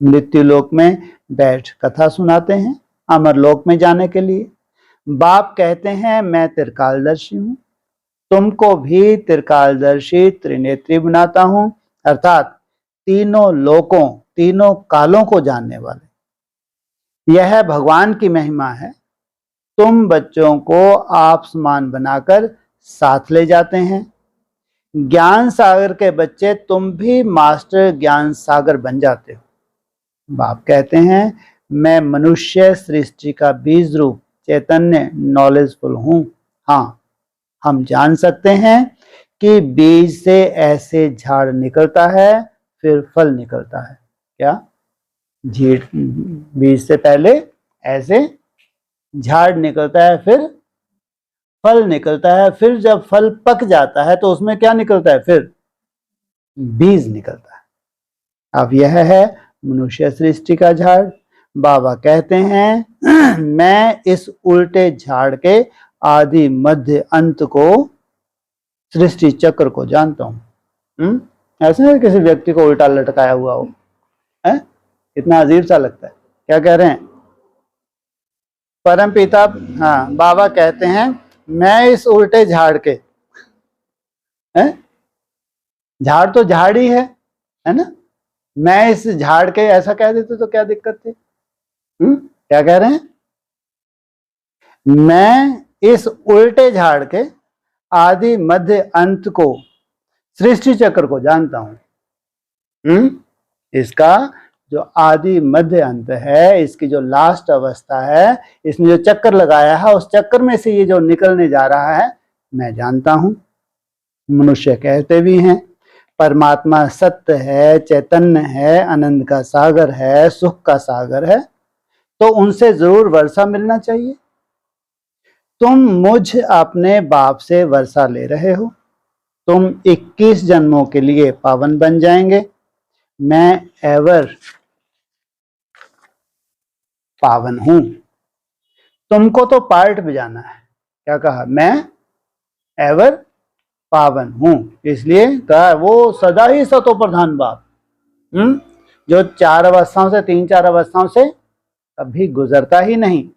मृत्युलोक में बैठ कथा सुनाते हैं अमरलोक में जाने के लिए। बाप कहते हैं मैं त्रिकालदर्शी हूं, तुमको भी त्रिकालदर्शी त्रिनेत्री बनाता हूं, अर्थात तीनों लोकों तीनों कालों को जानने वाले। यह भगवान की महिमा है। तुम बच्चों को आप समान बनाकर साथ ले जाते हैं। ज्ञान सागर के बच्चे तुम भी मास्टर ज्ञान सागर बन जाते हो। बाप कहते हैं मैं मनुष्य सृष्टि का बीज रूप चैतन्य नॉलेजफुल हूं। हाँ, हम जान सकते हैं कि बीज से ऐसे झाड़ निकलता है, फिर फल निकलता है। क्या? बीज से पहले ऐसे झाड़ निकलता है, फिर फल निकलता है, फिर जब फल पक जाता है तो उसमें क्या निकलता है? फिर बीज निकलता है। अब यह है मनुष्य सृष्टि का झाड़। बाबा कहते हैं मैं इस उल्टे झाड़ के आदि मध्य अंत को, सृष्टि चक्र को जानता हूं। ऐसे नहीं किसी व्यक्ति को उल्टा लटकाया हुआ हो, है? इतना अजीब सा लगता है। क्या कह रहे हैं परम पिता? हाँ, बाबा कहते हैं मैं इस उल्टे झाड़ के, है? झाड़ तो झाड़ ही है ना? मैं इस झाड़ के, ऐसा कह देते तो क्या दिक्कत थी? क्या कह रहे हैं? मैं इस उल्टे झाड़ के आदि मध्य अंत को, सृष्टि चक्र को जानता हूं। इसका जो आदि मध्य अंत है, इसकी जो लास्ट अवस्था है, इसने जो चक्कर लगाया है, उस चक्कर में से ये जो निकलने जा रहा है मैं जानता हूं। मनुष्य कहते भी हैं परमात्मा सत्य है, चैतन्य है, आनंद का सागर है, सुख का सागर है, तो उनसे जरूर वर्षा मिलना चाहिए। तुम मुझ अपने बाप से वर्षा ले रहे हो। तुम 21 जन्मों के लिए पावन बन जाएंगे। मैं एवर पावन हूं। तुमको तो पार्ट बजाना है। क्या कहा? मैं एवर पावन हूं। इसलिए कहा वो सदा ही सतो प्रधान बाप, जो 4 अवस्थाओं से, 3-4 अवस्थाओं से कभी गुजरता ही नहीं।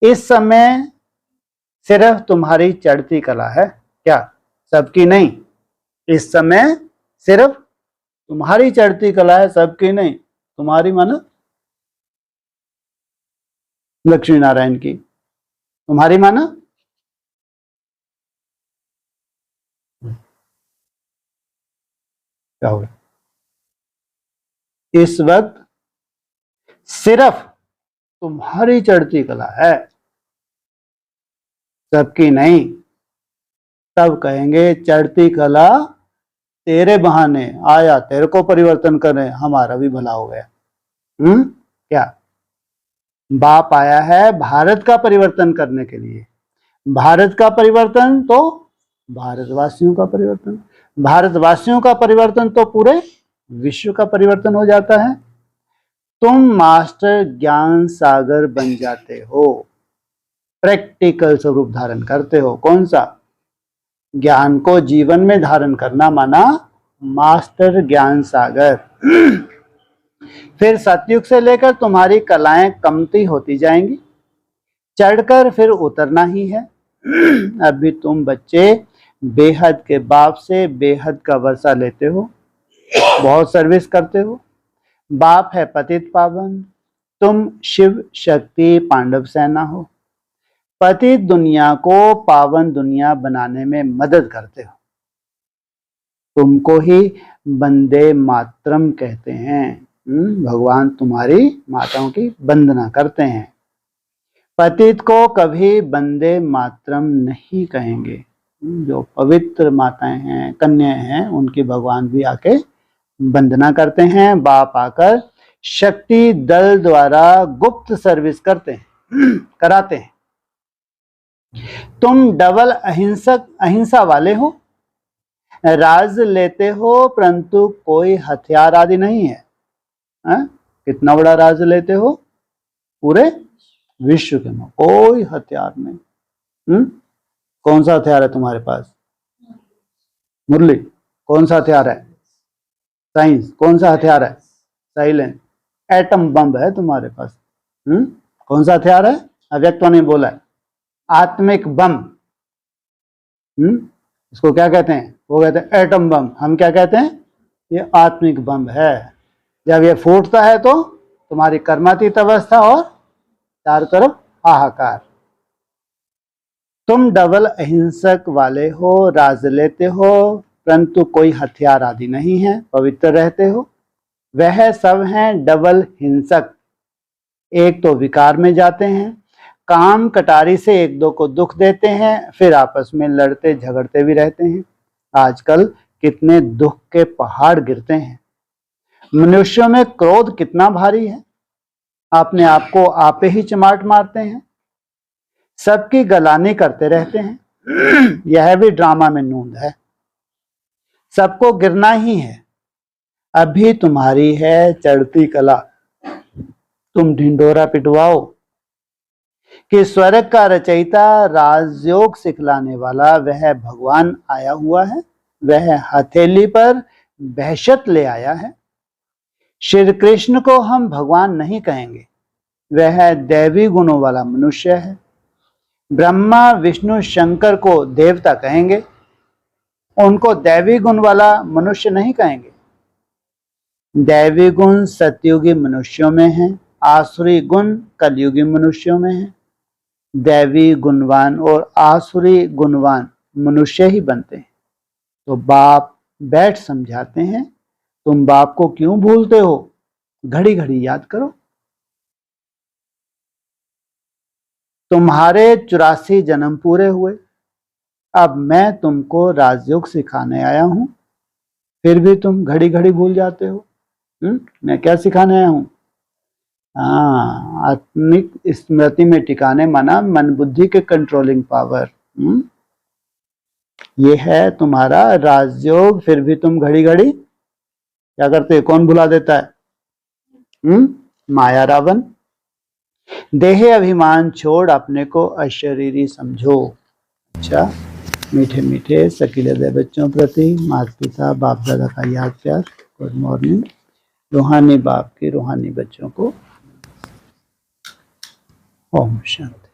इस समय सिर्फ तुम्हारी चढ़ती कला है क्या? सबकी नहीं। इस समय सिर्फ तुम्हारी चढ़ती कला है, सबकी नहीं। तुम्हारी माना लक्ष्मी नारायण की, तुम्हारी माना क्या होगा? इस वक्त सिर्फ तुम्हारी चढ़ती कला है, सबकी नहीं। तब कहेंगे चढ़ती कला तेरे बहाने आया, तेरे को परिवर्तन करें, हमारा भी भला हो गया। क्या? बाप आया है भारत का परिवर्तन करने के लिए। भारत का परिवर्तन तो भारतवासियों का परिवर्तन, भारतवासियों का परिवर्तन तो पूरे विश्व का परिवर्तन हो जाता है। तुम मास्टर ज्ञान सागर बन जाते हो, प्रैक्टिकल स्वरूप धारण करते हो। कौन सा? ज्ञान को जीवन में धारण करना माना मास्टर ज्ञान सागर। फिर सतयुग से लेकर तुम्हारी कलाएं कमती होती जाएंगी, चढ़कर फिर उतरना ही है। अभी तुम बच्चे बेहद के बाप से बेहद का वर्षा लेते हो, बहुत सर्विस करते हो। बाप है पतित पावन, तुम शिव शक्ति पांडव सेना हो। पतित दुनिया को पावन दुनिया बनाने में मदद करते हो। तुमको ही वंदे मातरम कहते हैं। भगवान तुम्हारी माताओं की वंदना करते हैं। पतित को कभी वंदे मातरम नहीं कहेंगे। जो पवित्र माताएं हैं, कन्याएं हैं, उनकी भगवान भी आके वंदना करते हैं। बाप आकर शक्ति दल द्वारा गुप्त सर्विस करते हैं, कराते हैं। तुम डबल अहिंसा वाले हो, राज लेते हो परंतु कोई हथियार आदि नहीं है। कितना बड़ा राज लेते हो? पूरे विश्व के में कोई हथियार नहीं। कौन सा हथियार है तुम्हारे पास? मुरली। कौन सा हथियार है? साइंस। कौन सा हथियार है? साइलेंस। एटम बम है तुम्हारे पास। कौन सा हथियार है? अव्यक्त ने बोला है आत्मिक बम। इसको क्या कहते हैं? वो कहते हैं एटम बम। हम क्या कहते हैं? ये आत्मिक बम है। जब ये फूटता है तो तुम्हारी कर्मातीत अवस्था और चारों तरफ हाहाकार। तुम डबल अहिंसक वाले हो, राज लेते हो परंतु कोई हथियार आदि नहीं है, पवित्र रहते हो। वह सब हैं डबल हिंसक। एक तो विकार में जाते हैं, काम कटारी से एक दो को दुख देते हैं, फिर आपस में लड़ते झगड़ते भी रहते हैं। आजकल कितने दुख के पहाड़ गिरते हैं। मनुष्यों में क्रोध कितना भारी है, अपने आप को आपे ही चमाट मारते हैं, सबकी गलानी करते रहते हैं। यह भी ड्रामा में नूंद है, सबको गिरना ही है। अभी तुम्हारी है चढ़ती कला, तुम ढिंडोरा पिटवाओ कि स्वर्ग का रचयिता राजयोग सिखलाने वाला वह भगवान आया हुआ है। वह हथेली पर बहशत ले आया है। श्री कृष्ण को हम भगवान नहीं कहेंगे, वह दैवी गुणों वाला मनुष्य है। ब्रह्मा विष्णु शंकर को देवता कहेंगे, उनको दैवी गुण वाला मनुष्य नहीं कहेंगे। दैवी गुण सतयुगी मनुष्यों में है, आसुरी गुण कलयुगी मनुष्यों में है। दैवी गुणवान और आसुरी गुणवान मनुष्य ही बनते हैं। तो बाप बैठ समझाते हैं, तुम बाप को क्यों भूलते हो? घड़ी घड़ी याद करो। तुम्हारे 84 जन्म पूरे हुए, अब मैं तुमको राजयोग सिखाने आया हूं, फिर भी तुम घड़ी घड़ी भूल जाते हो। मैं क्या सिखाने आया हूं? आत्मिक स्मृति में टिकाने, माना मन बुद्धि के कंट्रोलिंग पावर। ये है तुम्हारा राजयोग, फिर भी तुम घड़ी घड़ी क्या करते? कौन भुला देता है? माया रावण। देह अभिमान छोड़ अपने को अशरीरी समझो। अच्छा, मीठे मीठे सकीले बच्चों प्रति माता पिता बाप दादा का याद प्यार। Good morning. रूहानी बाप के रूहानी बच्चों को ओम शांति।